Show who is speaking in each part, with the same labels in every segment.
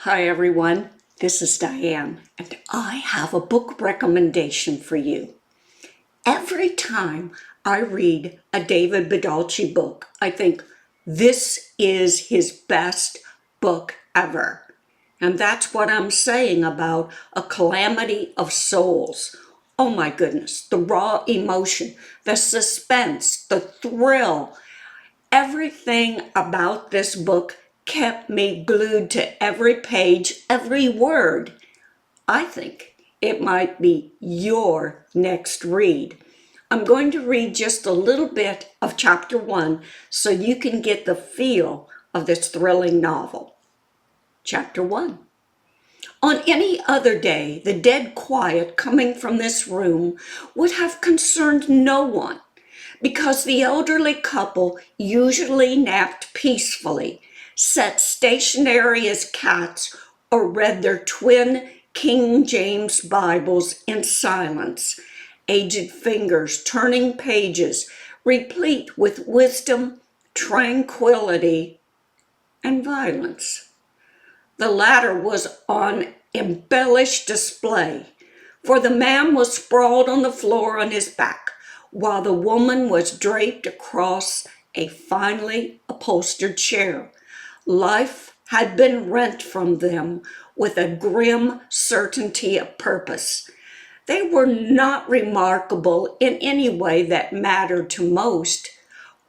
Speaker 1: Hi everyone, this is DiAnn, and I have a book recommendation for you. Every time I read a David Baldacci book, I think this is his best book ever. And that's what I'm saying about A Calamity of Souls. Oh my goodness, the raw emotion, the suspense, the thrill, everything about this book kept me glued to every page, every word. I think it might be your next read. I'm going to read just a little bit of chapter 1 so you can get the feel of this thrilling novel. Chapter 1. On any other day, the dead quiet coming from this room would have concerned no one, because the elderly couple usually napped peacefully, sat stationary as cats, or read their twin King James Bibles in silence, aged fingers turning pages replete with wisdom, tranquility, and violence. The latter was on embellished display, for the man was sprawled on the floor on his back, while the woman was draped across a finely upholstered chair. Life had been rent from them with a grim certainty of purpose. They were not remarkable in any way that mattered to most.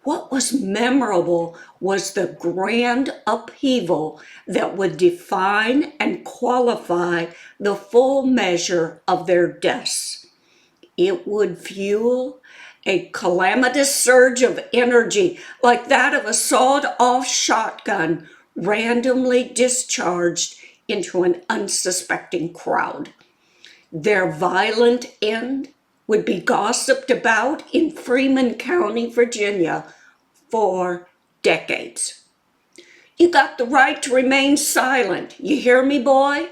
Speaker 1: What was memorable was the grand upheaval that would define and qualify the full measure of their deaths. It would fuel a calamitous surge of energy like that of a sawed-off shotgun randomly discharged into an unsuspecting crowd. Their violent end would be gossiped about in Freeman County, Virginia, for decades. "You got the right to remain silent. You hear me, boy?"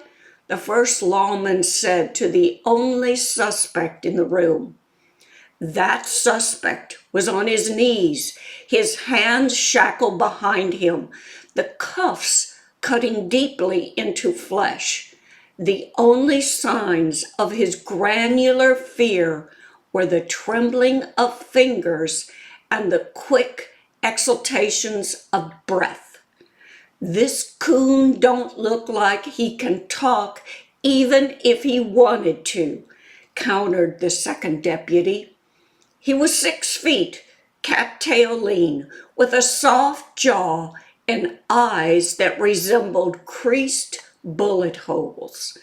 Speaker 1: the first lawman said to the only suspect in the room. That suspect was on his knees, his hands shackled behind him, the cuffs cutting deeply into flesh. The only signs of his granular fear were the trembling of fingers and the quick exhaltations of breath. "This coon don't look like he can talk even if he wanted to," countered the second deputy. He was 6 feet, cattail lean, with a soft jaw and eyes that resembled creased bullet holes.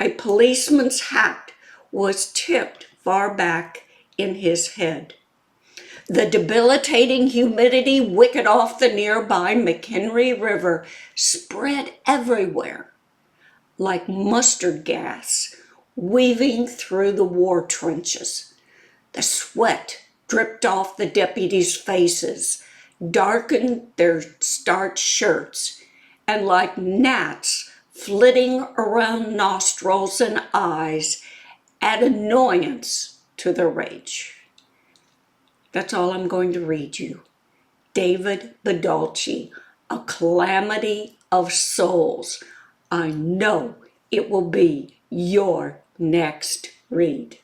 Speaker 1: A policeman's hat was tipped far back in his head. The debilitating humidity wicked off the nearby McHenry River spread everywhere like mustard gas weaving through the war trenches. The sweat dripped off the deputies' faces, darkened their starched shirts, and like gnats flitting around nostrils and eyes, add annoyance to the rage. That's all I'm going to read you. David Baldacci, A Calamity of Souls. I know it will be your next read.